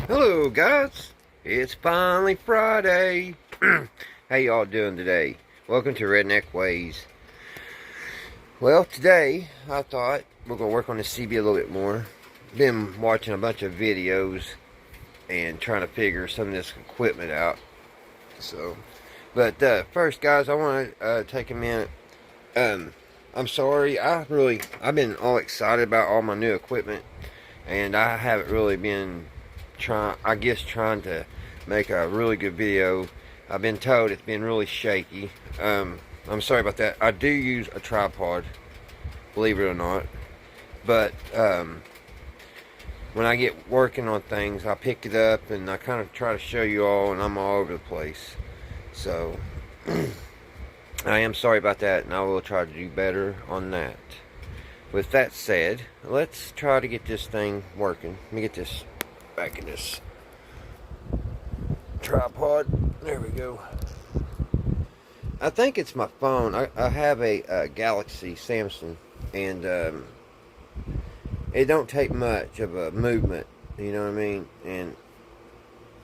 Hello guys, it's finally Friday. How y'all doing today? Welcome to Redneck Ways. Well, today I thought we're going to work on the CB a little bit more. Been watching a bunch of videos and trying to figure some of this equipment out. But first guys, I want to take a minute. I'm sorry, I've been all excited about all my new equipment, and I haven't really been trying to make a really good video. I've been told it's been really shaky. I'm sorry about that. I do use a tripod, believe it or not, but when I get working on things, I pick it up and I kind of try to show you all, and I'm all over the place. So I am sorry about that, and I will try to do better on that. With that said, let's try to get this thing working. Let me get this back in this tripod. There we go. I think it's my phone. I have a Galaxy Samsung, and it don't take much of a movement, you know what I mean? And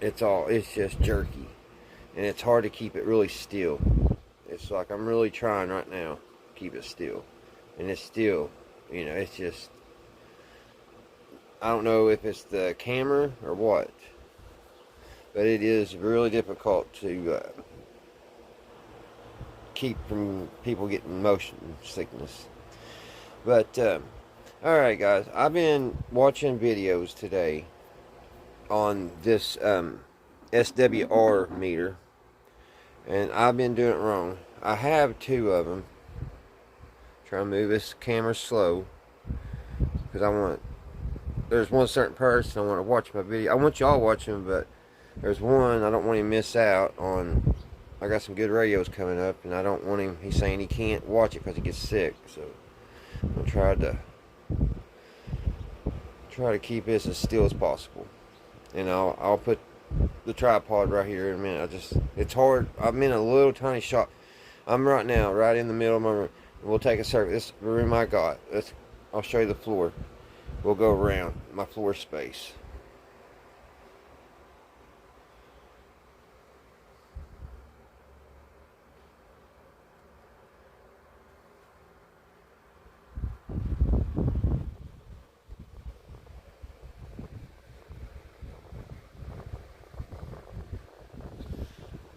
it's just jerky, and it's hard to keep it really still. It's like I'm really trying right now to keep it still, and it's still, it's just, I don't know if it's the camera or what, but it is really difficult to keep from people getting motion sickness. But alright guys, I've been watching videos today on this SWR meter, and I've been doing it wrong. I have two of them. Try to move this camera slow, because there's one certain person I want to watch my video. I want y'all watching, but there's one I don't want him to miss out on. I got some good radios coming up, and I don't want him. He's saying he can't watch it because he gets sick. So I'm gonna try to keep this as still as possible. And I'll put the tripod right here in a minute. It's hard. I'm in a little tiny shop. I'm right now right in the middle of my room. We'll take a circle. This room I got. I'll show you the floor. We'll go around my floor space.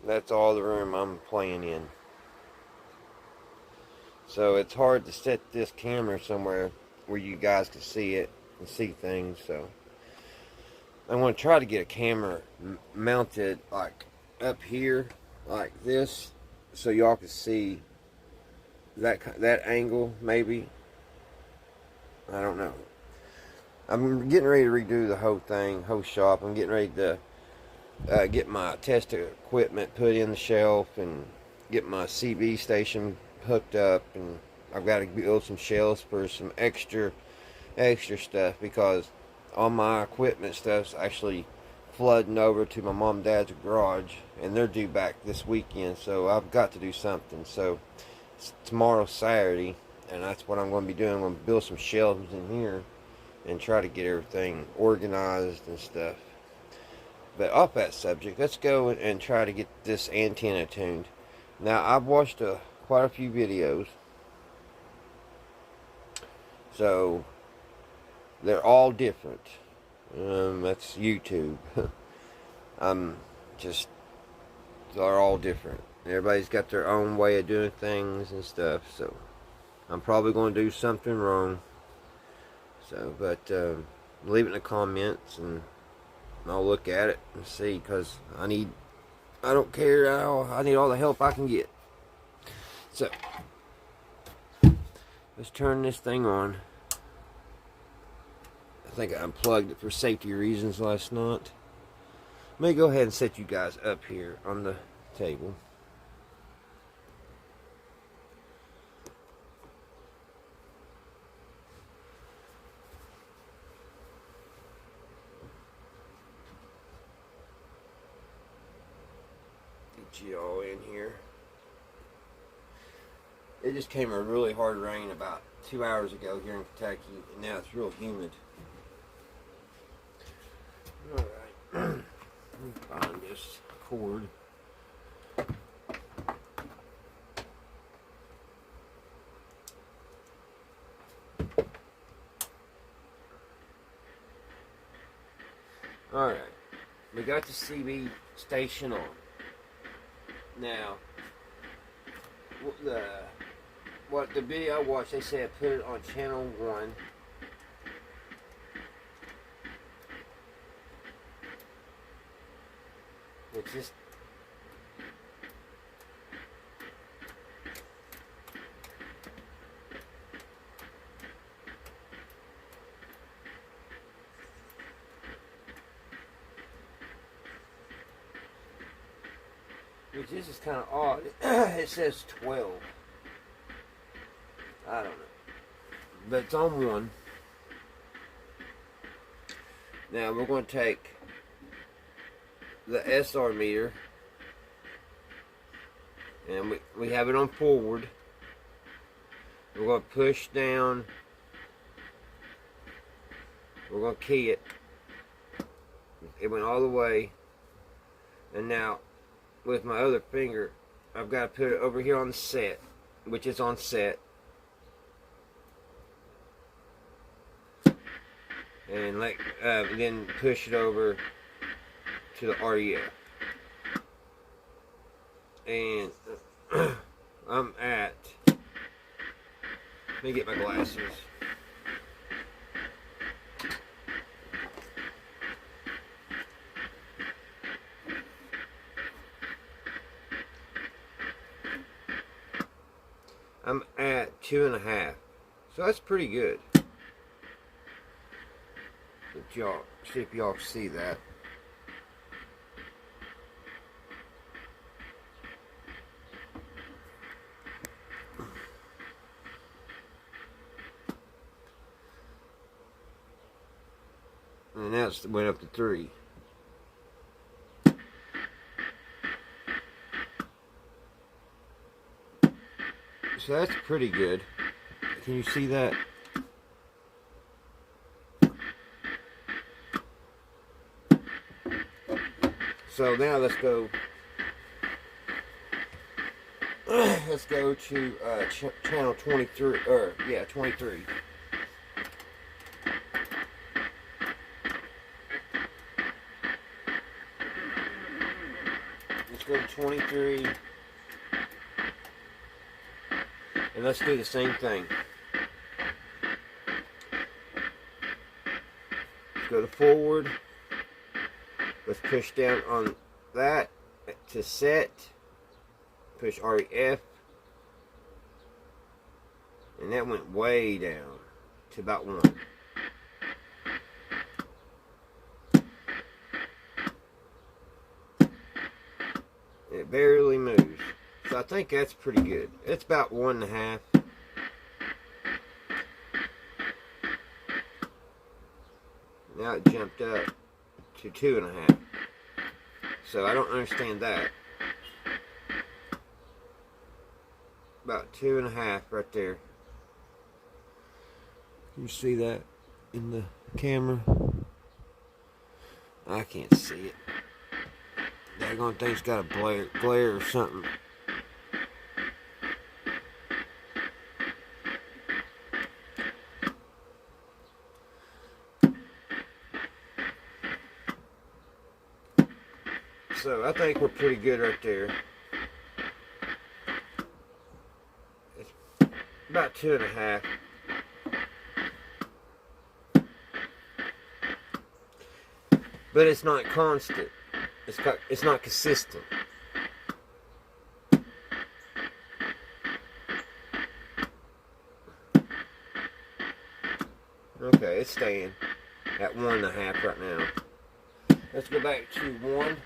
That's all the room I'm playing in. So it's hard to set this camera somewhere where you guys can see it and see things. So I want to try to get a camera mounted like up here, like this, so y'all can see that angle. Maybe, I don't know. I'm getting ready to redo the whole shop. I'm getting ready to get my test equipment put in the shelf and get my CB station hooked up, and I've got to build some shelves for some extra stuff, because all my equipment stuff's actually flooding over to my mom and dad's garage, and they're due back this weekend, so I've got to do something. So tomorrow's Saturday, and that's what I'm going to be doing. I'm going to build some shelves in here and try to get everything organized and stuff. But off that subject, let's go and try to get this antenna tuned. Now, I've watched quite a few videos, so they're all different. That's YouTube. They're all different. Everybody's got their own way of doing things and stuff, so I'm probably going to do something wrong. So, but leave it in the comments, and I'll look at it and see, because I don't care. I need all the help I can get. So let's turn this thing on. I think I unplugged it for safety reasons last night. Let me go ahead and set you guys up here on the table. Get you all in here. It just came a really hard rain about 2 hours ago here in Kentucky, and now it's real humid. Alright. Find this cord. Alright, we got the CB station on. Now, the video I watched, they said put it on channel 1. Which is this is kind of odd. It says 12. I don't know. But it's on 1. Now we're going to take the SR meter and we have it on forward. We're going to push down. We're going to key it. It went all the way. And now with my other finger, I've got to put it over here on the set, which is on set. And then push it over to the RCA. And I'm at, let me get my glasses. I'm at 2.5, so that's pretty good. Y'all see if y'all see that. And now it went up to 3. So that's pretty good. Can you see that? So now let's go. Let's go to channel 23. Or yeah, 23. Let's go to 23. And let's do the same thing. Let's go to forward. Let's push down on that to set. Push REF. And that went way down to about 1. It barely moves. So I think that's pretty good. It's about 1.5. Now it jumped up to 2.5. So I don't understand that. About 2.5 right there. Can you see that in the camera? I can't see it. Daggone thing's got a glare or something. So I think we're pretty good right there. It's about 2.5. But it's not constant. It's not consistent. Okay, it's staying at 1.5 right now. Let's go back to 1.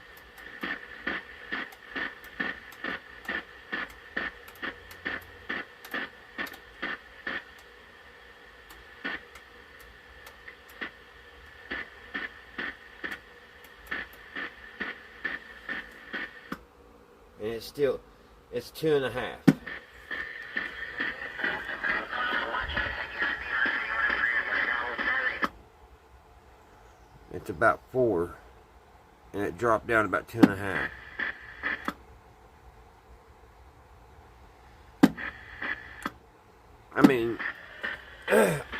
And it's 2.5. It's about 4. and it dropped down about 2.5. I mean,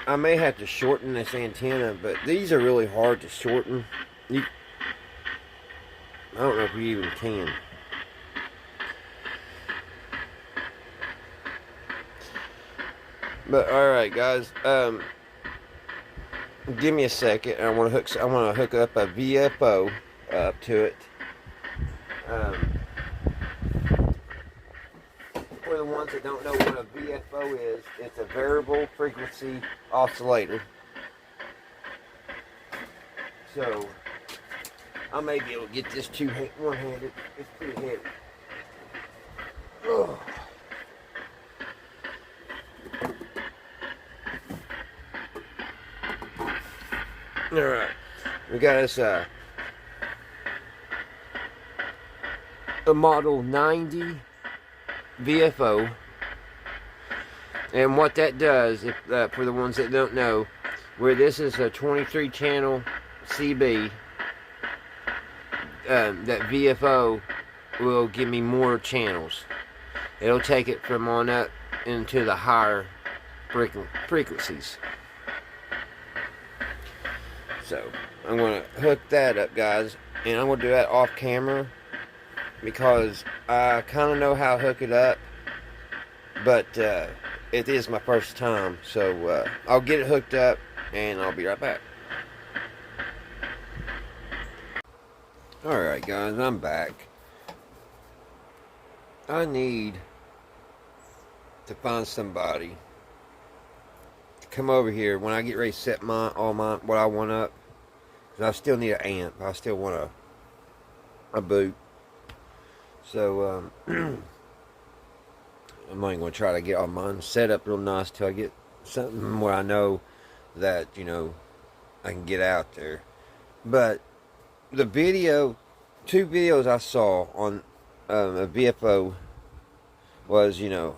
I may have to shorten this antenna, but these are really hard to shorten. I don't know if you even can. But all right, guys. Give me a second. I want to hook up a VFO up to it. For the ones that don't know what a VFO is, it's a variable frequency oscillator. So I may be able to get this one-handed. It's pretty heavy. Ugh. Alright, we got us a model 90 VFO, and what that does, if for the ones that don't know, where this is a 23 channel CB, that VFO will give me more channels. It'll take it from on up into the higher frequencies. So I'm going to hook that up, guys, and I'm going to do that off camera because I kind of know how to hook it up, but it is my first time. So I'll get it hooked up and I'll be right back. Alright, guys, I'm back. I need to find somebody to come over here when I get ready to set what I want up. I still need an amp. I still want a boot. So I'm only going to try to get all mine set up real nice till I get something where I know that, you know, I can get out there. But the two videos I saw on a VFO was, you know,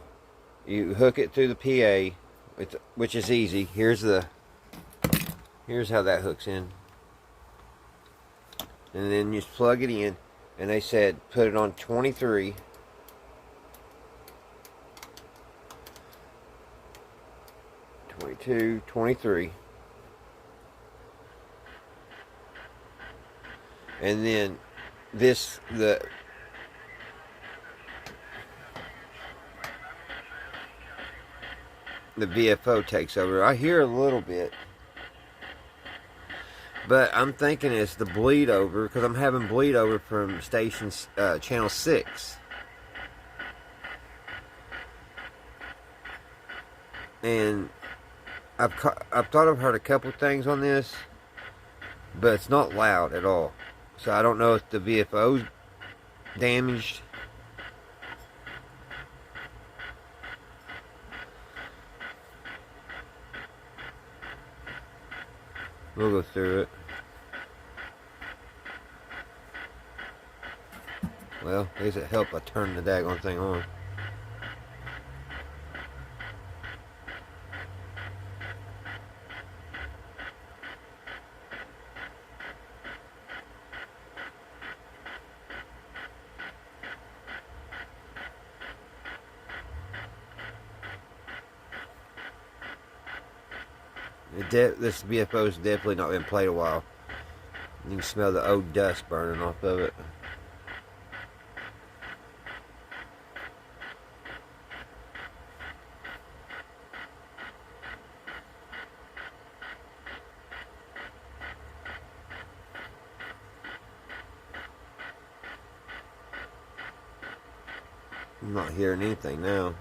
you hook it through the PA, which is easy. Here's how that hooks in. And then you just plug it in, and they said put it on 23, 22, 23, and then the VFO takes over. I hear a little bit, but I'm thinking it's the bleed over, because I'm having bleed over from channel 6. And I've thought I've heard a couple things on this, but it's not loud at all. So I don't know if the VFO's damaged. We'll go through it. Well, I guess it helped I turned the daggone thing on. This VFO's definitely not been played a while. You can smell the old dust burning off of it. I'm not hearing anything now.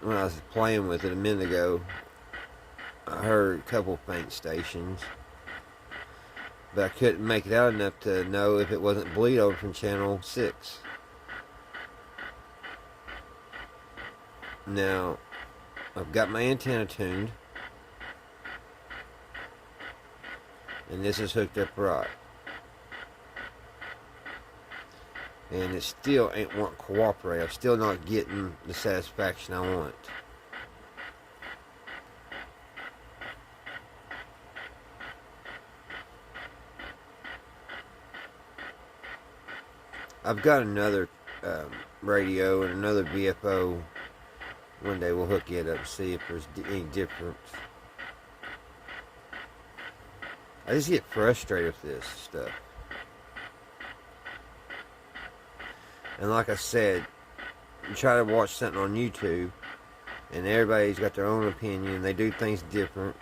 When I was playing with it a minute ago, I heard a couple faint stations, but I couldn't make it out enough to know if it wasn't bleed over from channel 6. Now, I've got my antenna tuned, and this is hooked up right. And it still ain't want to cooperate. I'm still not getting the satisfaction I want. I've got another radio and another VFO. One day we'll hook it up and see if there's any difference. I just get frustrated with this stuff. And like I said, you try to watch something on YouTube, and everybody's got their own opinion. They do things different.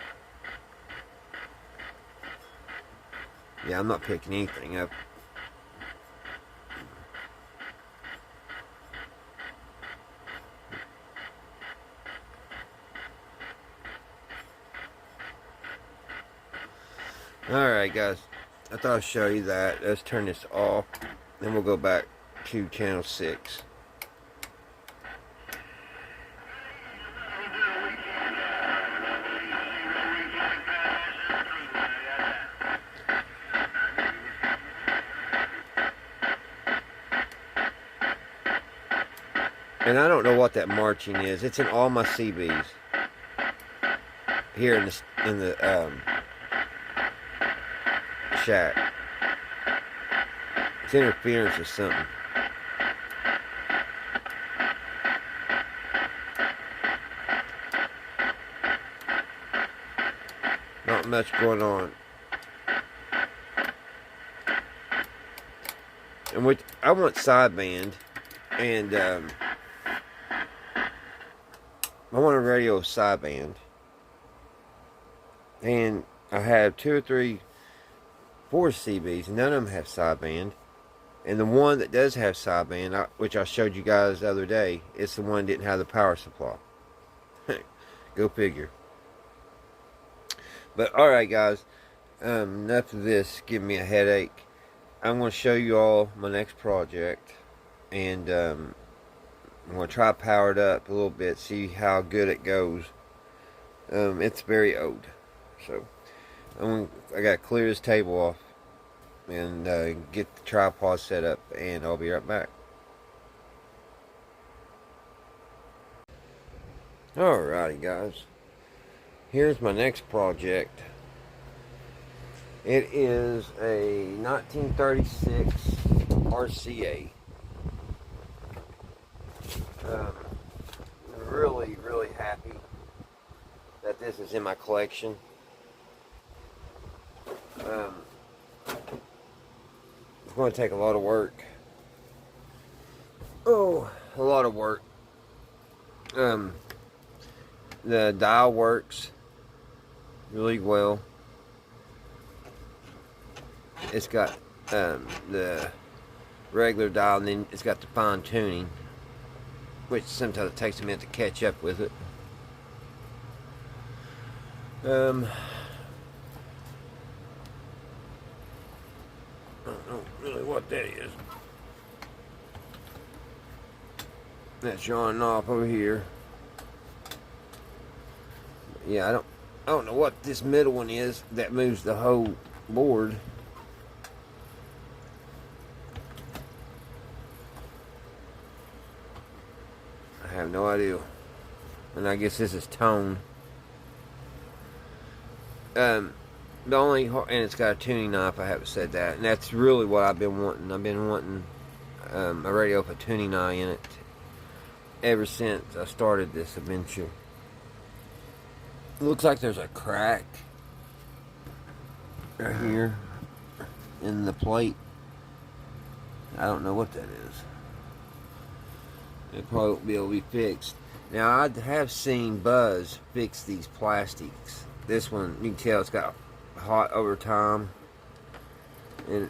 Yeah, I'm not picking anything up. Alright guys, I thought I'd show you that. Let's turn this off, then we'll go back to channel 6. And I don't know what that marching is. It's in all my CBs here in the shack. It's interference or something. Not much going on. And I want sideband, and I want a radio sideband, and I have 2 or 3, 4 CBs. None of them have sideband, and the one that does have sideband, which I showed you guys the other day, it's the one that didn't have the power supply. Go figure. But alright guys, enough of this giving me a headache. I'm going to show you all my next project, and I'm going to try to power it up a little bit, see how good it goes. It's very old, so I got to clear this table off and get the tripod set up, and I'll be right back. Alrighty guys, here's my next project. It is a 1936 RCA. I'm really happy that this is in my collection. It's going to take a lot of work. Oh, a lot of work. The dial works really well. It's got the regular dial, and then it's got the fine tuning, which sometimes it takes a minute to catch up with it. I don't know really what that is. That's on off over here. Yeah, I don't know what this middle one is that moves the whole board. I have no idea. And I guess this is tone. And it's got a tuning knob. I haven't said that, and that's really what I've been wanting. I've been wanting a radio with a tuning knob in it ever since I started this adventure. It looks like there's a crack right here in the plate. I don't know what that is. It probably won't be able to be fixed. Now, I have seen Buzz fix these plastics. This one, you can tell it's got hot over time. And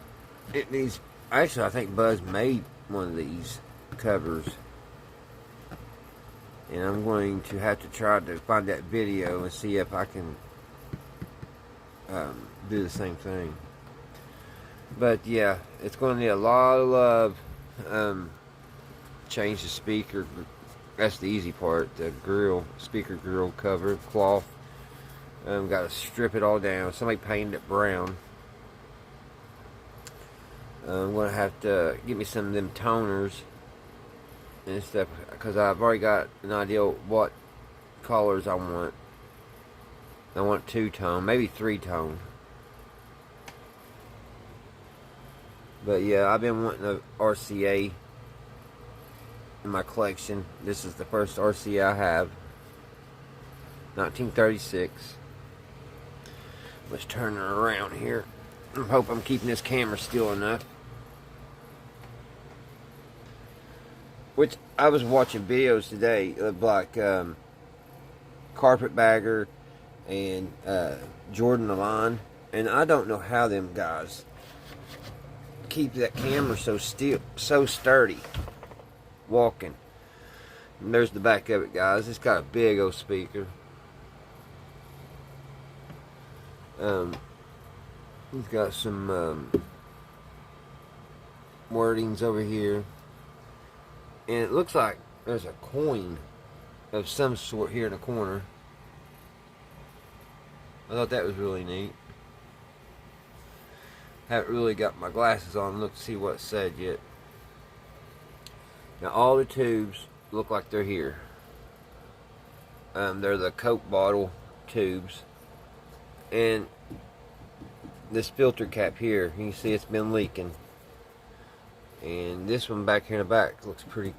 it needs... Actually, I think Buzz made one of these covers. And I'm going to have to try to find that video and see if I can do the same thing. But yeah, it's going to need a lot of love. Change the speaker. That's the easy part. The grill, speaker grill cover, cloth. Got to strip it all down. Somebody painted it brown. I'm going to have to get me some of them toners and stuff, because I've already got an idea what colors I want. I want 2-tone, maybe 3-tone. But yeah, I've been wanting a RCA in my collection. This is the first RCA I have. 1936. Let's turn her around here. I hope I'm keeping this camera still enough. Which I was watching videos today of like Carpetbagger and Jordan Milan, and I don't know how them guys keep that camera so still, so sturdy walking. And there's the back of it, guys. It's got a big old speaker. He's got some wordings over here, and it looks like there's a coin of some sort here in the corner. I thought that was really neat. Haven't really got my glasses on to look to see what it said yet. Now all the tubes look like they're here. They're the Coke bottle tubes. And this filter cap here, you can see it's been leaking. And this one back here in the back looks pretty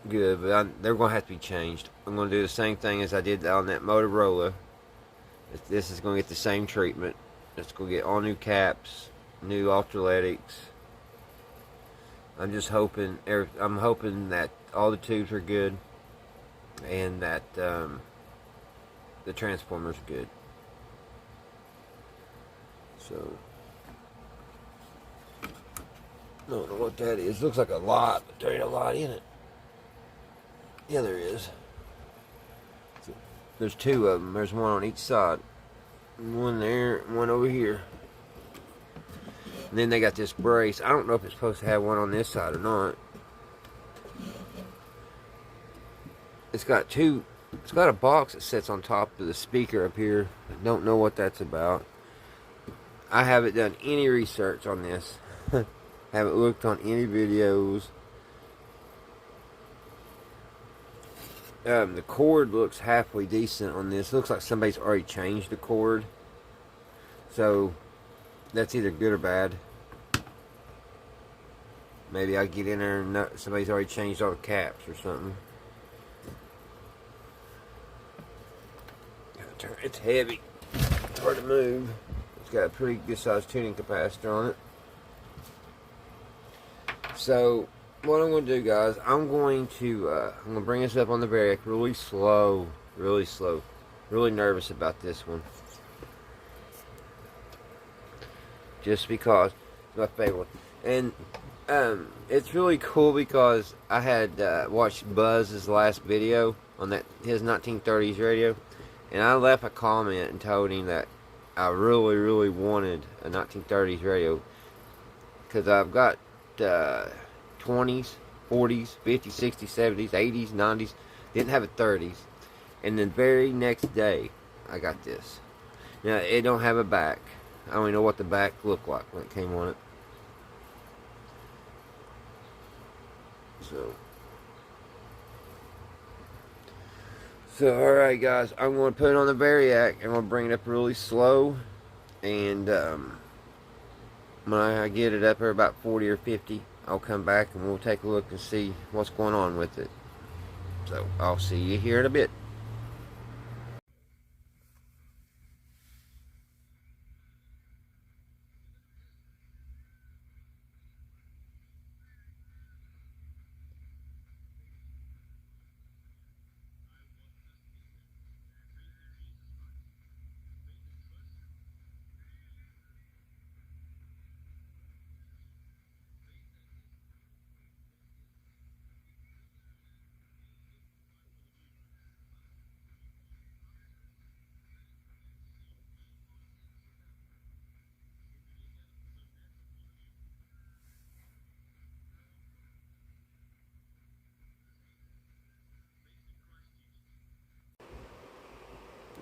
good, but they're going to have to be changed. I'm going to do the same thing as I did on that Motorola. This is going to get the same treatment. It's going to get all new caps, new ultraletics. I'm just hoping, I'm hoping that all the tubes are good and that the transformer's good. So, I don't know what that is. Looks like a lot, but there ain't a lot in it. Yeah, there is. So, there's two of them. There's one on each side. One there, one over here. And then they got this brace. I don't know if it's supposed to have one on this side or not. It's got two. It's got a box that sits on top of the speaker up here. I don't know what that's about. I haven't done any research on this. Haven't looked on any videos. The cord looks halfway decent on this. Looks like somebody's already changed the cord. So, that's either good or bad. Maybe I get in there and somebody's already changed all the caps or something. It's heavy. It's hard to move. It's got a pretty good sized tuning capacitor on it. So, what I'm going to do, guys, I'm going to bring this up on the variac really slow. Really slow. Really nervous about this one. Just because it's my favorite one. And it's really cool because I had watched Buzz's last video on his 1930s radio, and I left a comment and told him that I really, really wanted a 1930s radio because I've got 20s, 40s, 50s, 60s, 70s, 80s, 90s. Didn't have a 30s, and the very next day I got this. Now it don't have a back. I don't even know what the back looked like when it came on it. So alright guys, I'm going to put it on the variac. I'm going to bring it up really slow. And when I get it up there about 40 or 50, I'll come back and we'll take a look and see what's going on with it. So I'll see you here in a bit.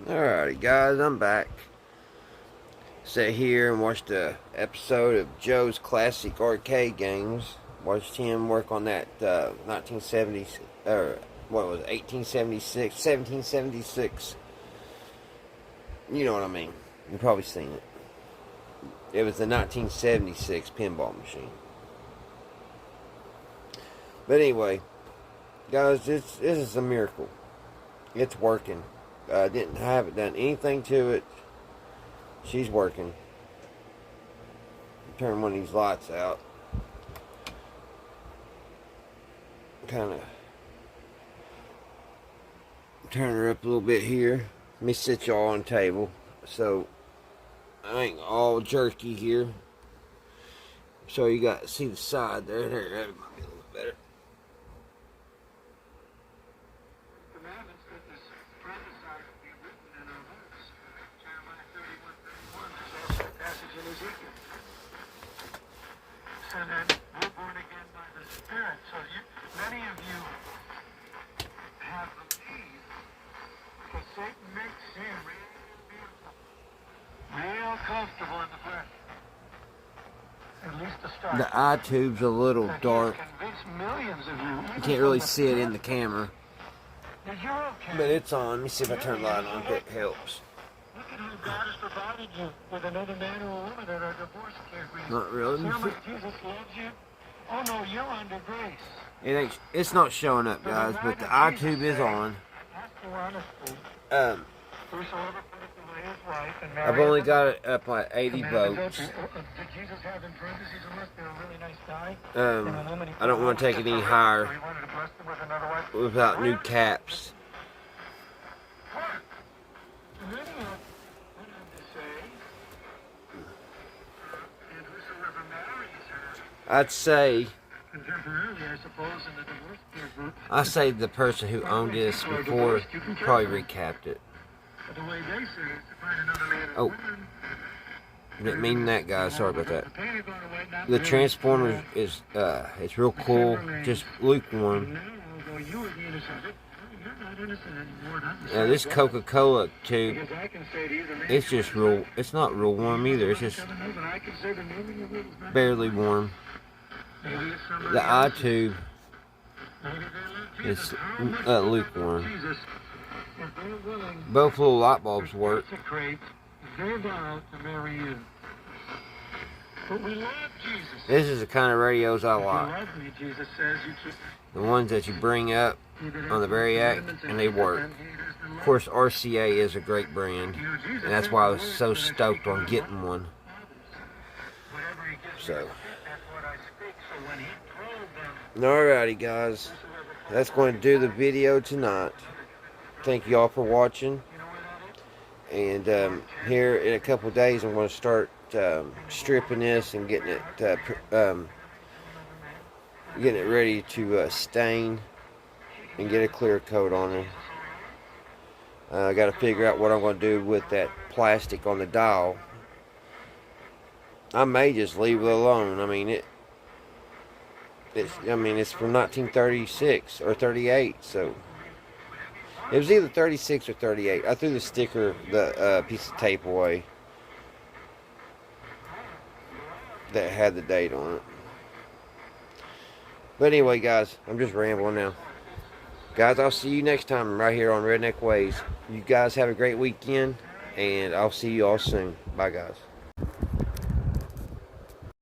Alrighty guys, I'm back. Sat here and watched an episode of Joe's Classic Arcade Games. Watched him work on that 1970s, or what was it, 1876, 1776. You know what I mean. You've probably seen it. It was the 1976 pinball machine. But anyway, guys, this is a miracle. It's working. I didn't have it done anything to it. She's working. Turn one of these lights out. Kind of turn her up a little bit here. Let me sit y'all on the table so I ain't all jerky here. So you got to see the side there. There, that might be a little bit better. And then we're born again by the Spirit. So many of you have believed, because Satan makes him real comfortable in the flesh. At least to start. The eye tube's a little dark. Millions of You can't really see it in the camera. You're okay. But it's on. Let me see if I turn the light on if it helps. Look at how God has provided you with another man or a woman that are divorced careers. Not really. See how much Jesus loves you? Oh no, you're under grace. It's not showing up, guys, but the eye tube is on. Ask you honestly. Whosoever putteth away his wife and marrieth I've only got it up like 80 votes. Did Jesus have in parentheses unless they're a really nice guy? I don't want to take it any higher So he wanted to bless them with another wife. without new caps. Many of them went on to say, and whosoever marries her, I'd say, contemporarily, I suppose, in the divorce peer group, I say the person who owned this before probably recapped it. but the way they say is to find another man or Oh, woman. didn't mean that, guys. Sorry about that. The transformer is it's real cool, just lukewarm. This Coca-Cola tube, it's just real. It's not real warm either. It's just barely warm. The eye tube is lukewarm. Both little light bulbs work. This is the kind of radios I like. The ones that you bring up on the very act and they work. Of course, RCA is a great brand, and that's why I was so stoked on getting one. So, alrighty, guys, that's going to do the video tonight. Thank you all for watching, and here in a couple days I'm going to start stripping this and getting it ready to stain and get a clear coat on it. I got to figure out what I'm going to do with that plastic on the dial. I may just leave it alone. I mean it's from 1936 or 38, so it was either 36 or 38. I threw the sticker, the piece of tape away that had the date on it. But anyway, guys, I'm just rambling now. Guys, I'll see you next time right here on Redneck Ways. You guys have a great weekend, and I'll see you all soon. Bye, guys.